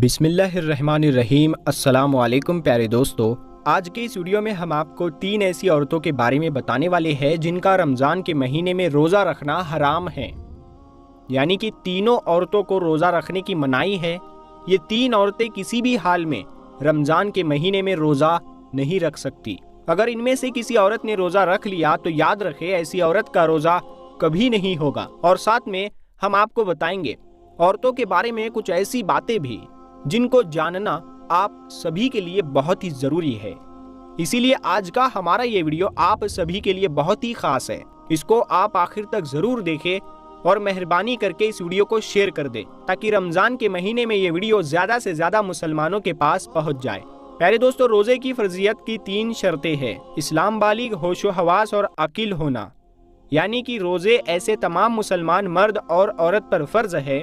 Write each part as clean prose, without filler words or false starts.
بسم اللہ الرحمن الرحیم۔ السلام علیکم پیارے دوستو، آج کے اس ویڈیو میں ہم آپ کو 3 ایسی عورتوں کے بارے میں بتانے والے ہیں جن کا رمضان کے مہینے میں روزہ رکھنا حرام ہے، یعنی کہ تینوں عورتوں کو روزہ رکھنے کی منائی ہے۔ یہ 3 عورتیں کسی بھی حال میں رمضان کے مہینے میں روزہ نہیں رکھ سکتی۔ اگر ان میں سے کسی عورت نے روزہ رکھ لیا تو یاد رکھے ایسی عورت کا روزہ کبھی نہیں ہوگا، اور ساتھ میں ہم آپ کو بتائیں گے عورتوں کے بارے میں کچھ ایسی باتیں بھی جن کو جاننا آپ سبھی کے لیے بہت ہی ضروری ہے۔ اسی لیے آج کا ہمارا یہ ویڈیو آپ سبھی کے لیے بہت ہی خاص ہے۔ اس کو آپ آخر تک ضرور دیکھیں اور مہربانی کر کے اس ویڈیو کو شیئر کر دیں تاکہ رمضان کے مہینے میں یہ ویڈیو زیادہ سے زیادہ مسلمانوں کے پاس پہنچ جائے۔ پیارے دوستو، روزے کی فرضیت کی 3 شرطیں ہیں: اسلام، بالغ، ہوش و حواس اور عاقل ہونا، یعنی کہ روزے ایسے تمام مسلمان مرد اور عورت پر فرض ہے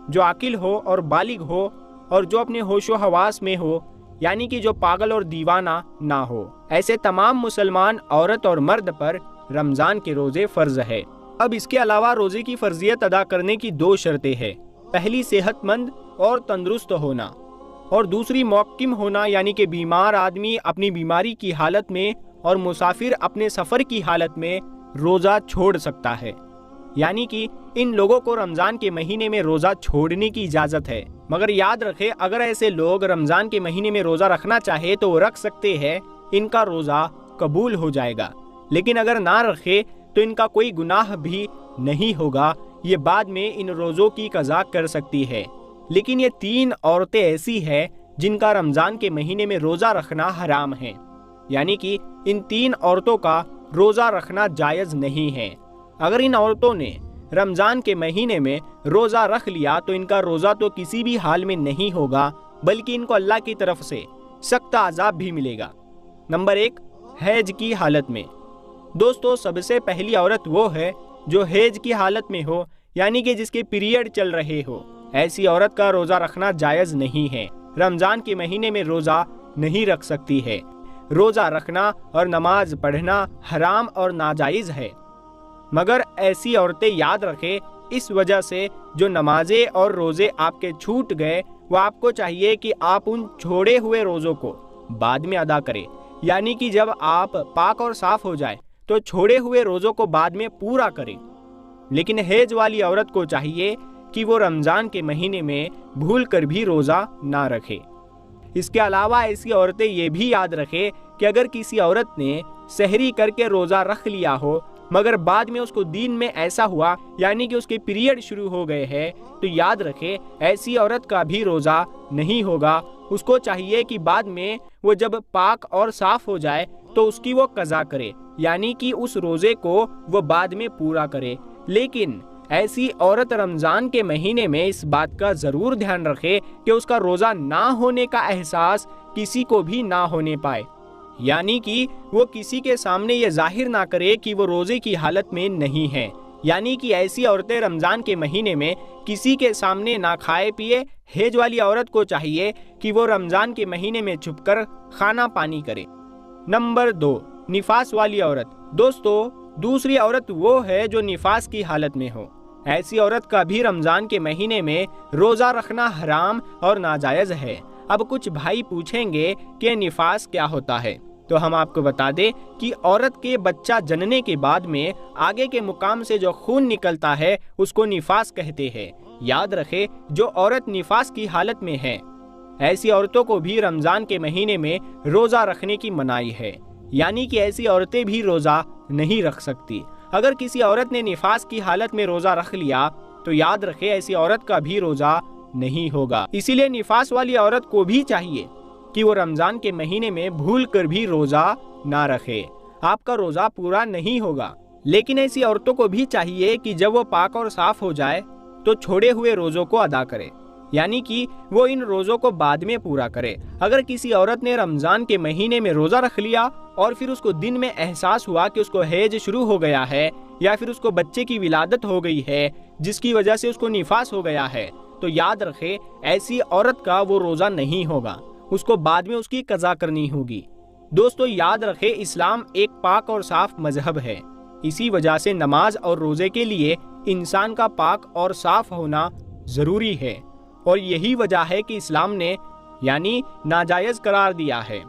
جو عاقل ہو اور بالغ ہو اور جو اپنے ہوش و حواس میں ہو، یعنی کہ جو پاگل اور دیوانہ نہ ہو۔ ایسے تمام مسلمان عورت اور مرد پر رمضان کے روزے فرض ہے۔ اب اس کے علاوہ روزے کی فرضیت ادا کرنے کی 2 شرطیں ہیں: پہلی صحت مند اور تندرست ہونا، اور دوسری محکم ہونا، یعنی کہ بیمار آدمی اپنی بیماری کی حالت میں اور مسافر اپنے سفر کی حالت میں روزہ چھوڑ سکتا ہے، یعنی کہ ان لوگوں کو رمضان کے مہینے میں روزہ چھوڑنے کی اجازت ہے۔ مگر یاد رکھے اگر ایسے لوگ رمضان کے مہینے میں روزہ رکھنا چاہے تو وہ رکھ سکتے ہیں، ان کا روزہ قبول ہو جائے گا، لیکن اگر نہ رکھے تو ان کا کوئی گناہ بھی نہیں ہوگا، یہ بعد میں ان روزوں کی قضا کر سکتی ہے۔ لیکن یہ 3 عورتیں ایسی ہیں جن کا رمضان کے مہینے میں روزہ رکھنا حرام ہے، یعنی کہ ان 3 عورتوں کا روزہ رکھنا جائز نہیں ہے۔ اگر ان عورتوں نے رمضان کے مہینے میں روزہ رکھ لیا تو ان کا روزہ تو کسی بھی حال میں نہیں ہوگا، بلکہ ان کو اللہ کی طرف سے سخت عذاب بھی ملے گا۔ نمبر 1، حیض کی حالت میں۔ دوستو، سب سے پہلی عورت وہ ہے جو حیض کی حالت میں ہو، یعنی کہ جس کے پیریڈ چل رہے ہو۔ ایسی عورت کا روزہ رکھنا جائز نہیں ہے، رمضان کے مہینے میں روزہ نہیں رکھ سکتی ہے۔ روزہ رکھنا اور نماز پڑھنا حرام اور ناجائز ہے، مگر ایسی عورتیں یاد رکھیں اس وجہ سے جو نمازیں اور روزے آپ کے چھوٹ گئے، وہ آپ کو چاہیے کہ آپ ان چھوڑے ہوئے روزوں کو بعد میں ادا کریں، یعنی کہ جب آپ پاک اور صاف ہو جائے تو چھوڑے ہوئے روزوں کو بعد میں پورا کریں۔ لیکن حیض والی عورت کو چاہیے کہ وہ رمضان کے مہینے میں بھول کر بھی روزہ نہ رکھے۔ اس کے علاوہ ایسی عورتیں یہ بھی یاد رکھیں کہ اگر کسی عورت نے سحری کر کے روزہ رکھ لیا ہو مگر بعد میں اس کو دین میں ایسا ہوا، یعنی کہ اس کے پیریڈ شروع ہو گئے ہیں، تو یاد رکھے ایسی عورت کا بھی روزہ نہیں ہوگا۔ اس کو چاہیے کہ بعد میں وہ جب پاک اور صاف ہو جائے تو اس کی وہ قضا کرے، یعنی کہ اس روزے کو وہ بعد میں پورا کرے۔ لیکن ایسی عورت رمضان کے مہینے میں اس بات کا ضرور دھیان رکھے کہ اس کا روزہ نہ ہونے کا احساس کسی کو بھی نہ ہونے پائے، یعنی کہ وہ کسی کے سامنے یہ ظاہر نہ کرے کہ وہ روزے کی حالت میں نہیں ہے، یعنی کہ ایسی عورتیں رمضان کے مہینے میں کسی کے سامنے نہ کھائے پیے۔ حیض والی عورت کو چاہیے کہ وہ رمضان کے مہینے میں چھپ کر کھانا پانی کرے۔ نمبر 2، نفاس والی عورت۔ دوستو، دوسری عورت وہ ہے جو نفاس کی حالت میں ہو۔ ایسی عورت کا بھی رمضان کے مہینے میں روزہ رکھنا حرام اور ناجائز ہے۔ اب کچھ بھائی پوچھیں گے کہ نفاس کیا ہوتا ہے، تو ہم آپ کو بتا دیں کہ عورت کے بچہ جننے کے بعد میں آگے کے مقام سے جو خون نکلتا ہے اس کو نفاس کہتے ہیں۔ یاد رکھے جو عورت نفاس کی حالت میں ہے، ایسی عورتوں کو بھی رمضان کے مہینے میں روزہ رکھنے کی منائی ہے، یعنی کہ ایسی عورتیں بھی روزہ نہیں رکھ سکتی۔ اگر کسی عورت نے نفاس کی حالت میں روزہ رکھ لیا تو یاد رکھے ایسی عورت کا بھی روزہ نہیں ہوگا۔ اسی لیے نفاس والی عورت کو بھی چاہیے کہ وہ رمضان کے مہینے میں بھول کر بھی روزہ نہ رکھے، آپ کا روزہ پورا نہیں ہوگا۔ لیکن ایسی عورتوں کو بھی چاہیے کہ جب وہ پاک اور صاف ہو جائے تو چھوڑے ہوئے روزوں کو ادا کرے، یعنی کہ وہ ان روزوں کو بعد میں پورا کرے۔ اگر کسی عورت نے رمضان کے مہینے میں روزہ رکھ لیا اور پھر اس کو دن میں احساس ہوا کہ اس کو حیض شروع ہو گیا ہے یا پھر اس کو بچے کی ولادت ہو گئی ہے جس کی وجہ سے اس کو نفاس ہو گیا ہے، تو یاد رکھے ایسی عورت کا وہ روزہ نہیں ہوگا، اس کو بعد میں اس کی قضا کرنی ہوگی۔ دوستو، یاد رکھے اسلام ایک پاک اور صاف مذہب ہے، اسی وجہ سے نماز اور روزے کے لیے انسان کا پاک اور صاف ہونا ضروری ہے۔ اور یہی وجہ ہے کہ اسلام نے یعنی ناجائز قرار دیا ہے۔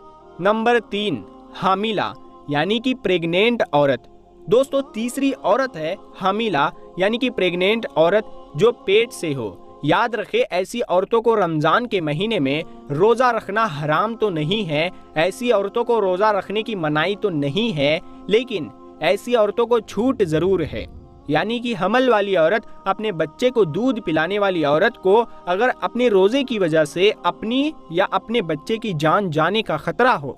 نمبر 3، حاملہ یعنی کہ پریگنینٹ عورت۔ دوستو تیسری عورت ہے حاملہ یعنی کہ پریگنینٹ عورت جو پیٹ سے ہو۔ یاد رکھے ایسی عورتوں کو رمضان کے مہینے میں روزہ رکھنا حرام تو نہیں ہے، ایسی عورتوں کو روزہ رکھنے کی منائی تو نہیں ہے، لیکن ایسی عورتوں کو چھوٹ ضرور ہے۔ یعنی کہ حمل والی عورت، اپنے بچے کو دودھ پلانے والی عورت کو اگر اپنے روزے کی وجہ سے اپنی یا اپنے بچے کی جان جانے کا خطرہ ہو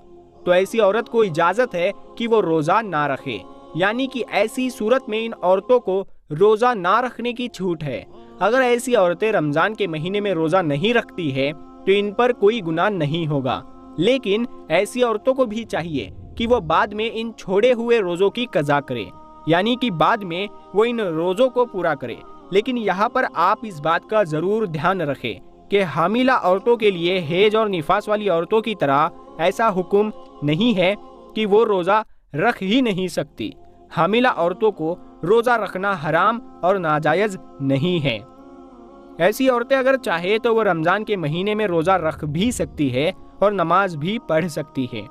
تو ایسی عورت کو اجازت ہے کہ وہ روزہ نہ رکھے۔ یعنی کہ ایسی صورت میں ان عورتوں کو روزہ نہ رکھنے کی چھوٹ ہے۔ اگر ایسی عورتیں رمضان کے مہینے میں روزہ نہیں رکھتی ہے تو ان پر کوئی گناہ نہیں ہوگا، لیکن ایسی عورتوں کو بھی چاہیے کہ وہ بعد میں ان چھوڑے ہوئے روزوں کی قضا کرے، یعنی کہ بعد میں وہ ان روزوں کو پورا کرے۔ لیکن یہاں پر آپ اس بات کا ضرور دھیان رکھیں کہ حاملہ عورتوں کے لیے حیض اور نفاس والی عورتوں کی طرح ایسا حکم نہیں ہے کہ وہ روزہ رکھ ہی نہیں سکتی۔ حاملہ عورتوں کو روزہ رکھنا حرام اور ناجائز نہیں ہے۔ ایسی عورتیں اگر چاہے تو وہ رمضان کے مہینے میں روزہ رکھ بھی سکتی ہے اور نماز بھی پڑھ سکتی ہے،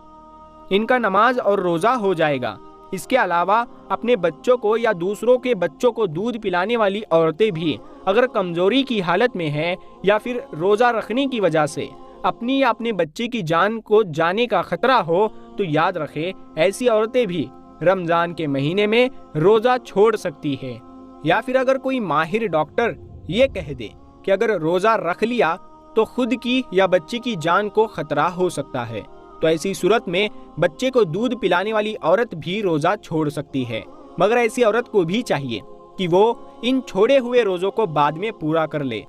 ان کا نماز اور روزہ ہو جائے گا۔ اس کے علاوہ اپنے بچوں کو یا دوسروں کے بچوں کو دودھ پلانے والی عورتیں بھی اگر کمزوری کی حالت میں ہیں یا پھر روزہ رکھنے کی وجہ سے اپنی یا اپنے بچے کی جان کو جانے کا خطرہ ہو تو یاد رکھے ایسی عورتیں بھی رمضان کے مہینے میں روزہ چھوڑ سکتی ہے۔ یا پھر اگر کوئی ماہر ڈاکٹر یہ کہہ دے کہ اگر روزہ رکھ لیا تو خود کی یا بچے کی جان کو خطرہ ہو سکتا ہے، تو ایسی صورت میں بچے کو دودھ پلانے والی عورت بھی روزہ چھوڑ سکتی ہے، مگر ایسی عورت کو بھی چاہیے کہ وہ ان چھوڑے ہوئے روزوں کو بعد میں پورا کر لے۔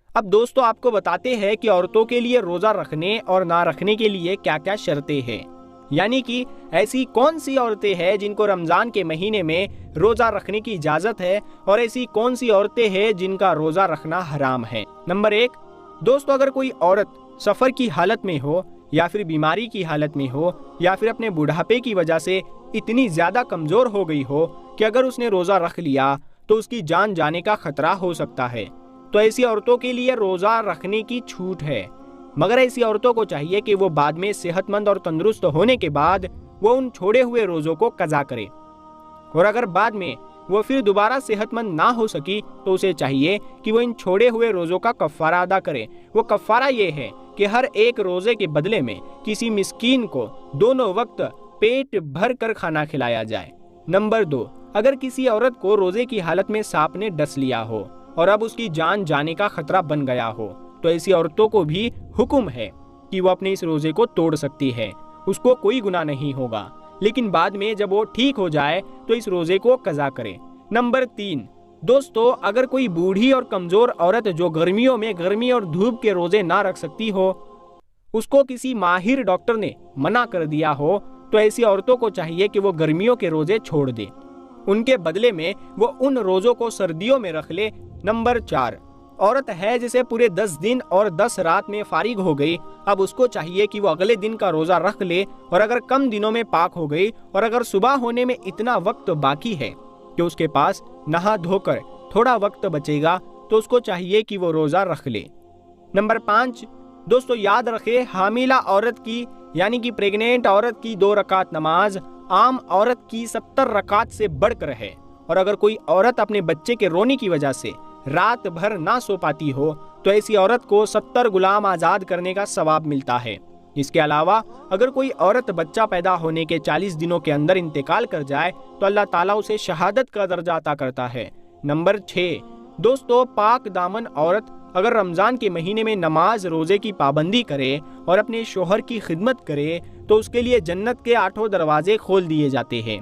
اب دوستو آپ کو بتاتے ہیں کہ عورتوں کے لیے روزہ رکھنے اور نہ رکھنے کے لیے کیا کیا شرطیں ہیں، یعنی کہ ایسی کون سی عورتیں ہیں جن کو رمضان کے مہینے میں روزہ رکھنے کی اجازت ہے اور ایسی کون سی عورتیں ہیں جن کا روزہ رکھنا حرام ہے۔ نمبر 1، دوستو اگر کوئی عورت سفر کی حالت میں ہو یا پھر بیماری کی حالت میں ہو یا پھر اپنے بڑھاپے کی وجہ سے اتنی زیادہ کمزور ہو گئی ہو کہ اگر اس نے روزہ رکھ لیا تو اس کی جان جانے کا خطرہ ہو سکتا ہے، تو ایسی عورتوں کے لیے روزہ رکھنے کی چھوٹ ہے، مگر ایسی عورتوں کو چاہیے کہ وہ بعد میں صحت مند اور تندرست ہونے کے بعد وہ ان چھوڑے ہوئے روزوں کو قضا کرے، اور اگر بعد میں وہ پھر دوبارہ صحت مند نہ ہو سکی تو اسے چاہیے کہ وہ ان چھوڑے ہوئے روزوں کا کفارہ ادا کرے۔ وہ کفارہ یہ ہے کہ ہر ایک روزے کے بدلے میں کسی مسکین کو دونوں وقت پیٹ بھر کر کھانا کھلایا جائے۔ نمبر 2، اگر کسی عورت کو روزے کی حالت میں سانپ نے ڈس لیا ہو اور اب اس کی جان جانے کا خطرہ بن گیا ہو تو ایسی عورتوں کو بھی حکم ہے کہ وہ اپنے اس روزے کو توڑ سکتی ہے، اس کو کوئی گناہ نہیں ہوگا، لیکن بعد میں جب وہ ٹھیک ہو جائے تو اس روزے کو قضا کرے۔ نمبر 3، دوستو اگر کوئی بوڑھی اور کمزور عورت جو گرمیوں میں گرمی اور دھوپ کے روزے نہ رکھ سکتی ہو، اس کو کسی ماہر ڈاکٹر نے منع کر دیا ہو تو ایسی عورتوں کو چاہیے کہ وہ گرمیوں کے روزے چھوڑ دے، ان کے بدلے میں وہ ان روزوں کو سردیوں میں رکھ لے۔ نمبر 4، عورت ہے جسے پورے 10 دن اور 10 رات میں فارغ ہو گئی، اب اس کو چاہیے کہ وہ اگلے دن کا روزہ رکھ لے، اور اگر کم دنوں میں پاک ہو گئی اور اگر صبح ہونے میں اتنا وقت باقی ہے کہ اس کے پاس نہا دھو کر تھوڑا وقت بچے گا تو اس کو چاہیے کہ وہ روزہ رکھ لے۔ نمبر 5، دوستو یاد رکھے حاملہ عورت کی یعنی کہ پریگنینٹ عورت کی 2 رکعت نماز عام عورت کی 70 رکعت سے بڑھ کر ہے، اور اگر کوئی عورت اپنے بچے کے رونے کی وجہ سے رات بھر نہ سو پاتی ہو تو ایسی عورت کو 70 غلام آزاد کرنے کا ثواب ملتا ہے۔ اس کے علاوہ اگر کوئی عورت بچہ پیدا ہونے کے 40 دنوں کے اندر انتقال کر جائے تو اللہ تعالیٰ اسے شہادت کا درجہ عطا کرتا ہے۔ نمبر 6، دوستو پاک دامن عورت اگر رمضان کے مہینے میں نماز روزے کی پابندی کرے اور اپنے شوہر کی خدمت کرے تو اس کے لیے جنت کے 8 دروازے کھول دیے جاتے ہیں۔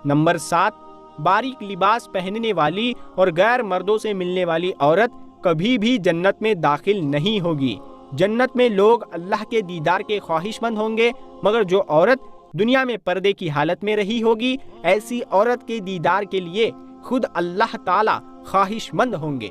نمبر 7، باریک لباس پہننے والی اور غیر مردوں سے ملنے والی عورت کبھی بھی جنت میں داخل نہیں ہوگی۔ جنت میں لوگ اللہ کے دیدار کے خواہش مند ہوں گے، مگر جو عورت دنیا میں پردے کی حالت میں رہی ہوگی ایسی عورت کے دیدار کے لیے خود اللہ تعالی خواہش مند ہوں گے۔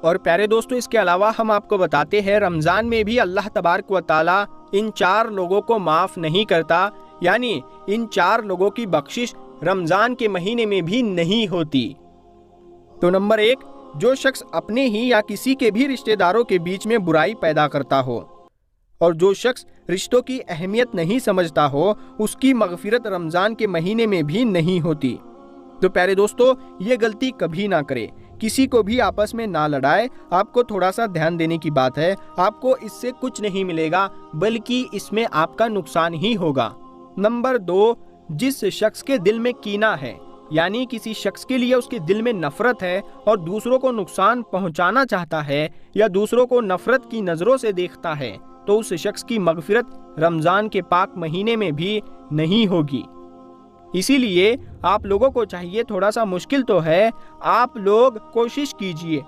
اور پیارے دوستو اس کے علاوہ ہم آپ کو بتاتے ہیں رمضان میں بھی اللہ تبارک و تعالی ان 4 لوگوں کو معاف نہیں کرتا، یعنی ان 4 لوگوں کی بخشش رمضان کے مہینے میں بھی نہیں ہوتی۔ تو نمبر 1، جو شخص اپنے ہی یا کسی کے بھی رشتہ داروں کے بیچ میں برائی پیدا کرتا ہو اور جو شخص رشتوں کی اہمیت نہیں سمجھتا ہو، اس کی مغفرت رمضان کے مہینے میں بھی نہیں ہوتی۔ تو پیارے دوستو، یہ غلطی کبھی نہ کرے، کسی کو بھی آپس میں نہ لڑائے۔ آپ کو تھوڑا سا دھیان دینے کی بات ہے، آپ کو اس سے کچھ نہیں ملے گا بلکہ اس میں آپ کا نقصان ہی ہوگا۔ نمبر 2، جس شخص کے دل میں کینہ ہے، یعنی کسی شخص کے لیے اس کے دل میں نفرت ہے اور دوسروں کو نقصان پہنچانا چاہتا ہے یا دوسروں کو نفرت کی نظروں سے دیکھتا ہے، تو اس شخص کی مغفرت رمضان کے پاک مہینے میں بھی نہیں ہوگی۔ اسی لیے آپ لوگوں کو چاہیے، تھوڑا سا مشکل تو ہے، آپ لوگ کوشش کیجئے،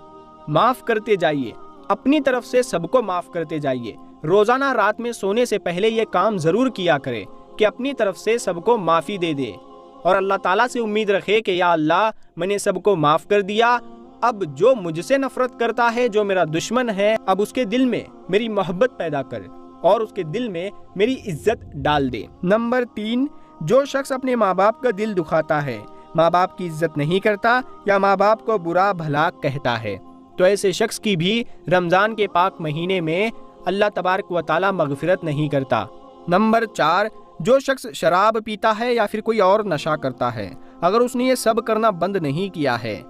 معاف کرتے جائیے، اپنی طرف سے سب کو معاف کرتے جائیے۔ روزانہ رات میں سونے سے پہلے یہ کام ضرور کیا کرے کہ اپنی طرف سے سب کو معافی دے دے اور اللہ تعالیٰ سے امید رکھے کہ یا اللہ، میں نے سب کو معاف کر دیا، اب جو مجھ سے نفرت کرتا ہے، جو میرا دشمن ہے، اب اس کے دل میں میری محبت پیدا کر اور اس کے دل میں میری عزت ڈال دے۔ نمبر 3، جو شخص اپنے ماں باپ کا دل دکھاتا ہے، ماں باپ کی عزت نہیں کرتا یا ماں باپ کو برا بھلا کہتا ہے، تو ایسے شخص کی بھی رمضان کے پاک مہینے میں اللہ تبارک و تعالی مغفرت نہیں کرتا۔ نمبر 4، جو شخص شراب پیتا ہے یا پھر کوئی اور نشہ کرتا ہے، اگر اس نے یہ سب کرنا بند نہیں کیا ہے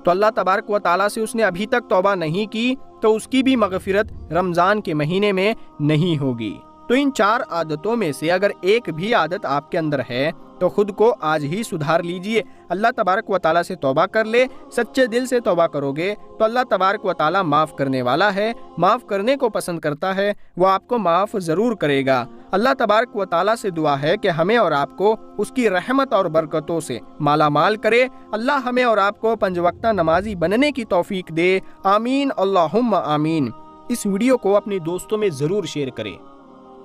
تو اللہ تبارک و تعالیٰ سے اس نے ابھی تک توبہ نہیں کی، تو اس کی بھی مغفرت رمضان کے مہینے میں نہیں ہوگی۔ تو ان 4 عادتوں میں سے اگر ایک بھی عادت آپ کے اندر ہے تو خود کو آج ہی سدھار لیجئے، اللہ تبارک و تعالیٰ سے توبہ کر لے۔ سچے دل سے توبہ کرو گے تو اللہ تبارک و تعالیٰ معاف کرنے والا ہے، معاف کرنے کو پسند کرتا ہے، وہ آپ کو معاف ضرور کرے گا۔ اللہ تبارک و تعالیٰ سے دعا ہے کہ ہمیں اور آپ کو اس کی رحمت اور برکتوں سے مالا مال کرے۔ اللہ ہمیں اور آپ کو 5 وقتہ نمازی بننے کی توفیق دے، آمین اللہم آمین۔ اس ویڈیو کو اپنے دوستوں میں ضرور شیئر کریں،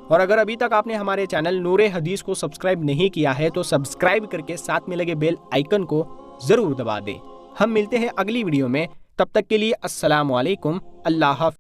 اور اگر ابھی تک آپ نے ہمارے چینل نور حدیث کو سبسکرائب نہیں کیا ہے تو سبسکرائب کر کے ساتھ میں لگے بیل آئیکن کو ضرور دبا دیں۔ ہم ملتے ہیں اگلی ویڈیو میں، تب تک کے لیے السلام علیکم، اللہ حافظ۔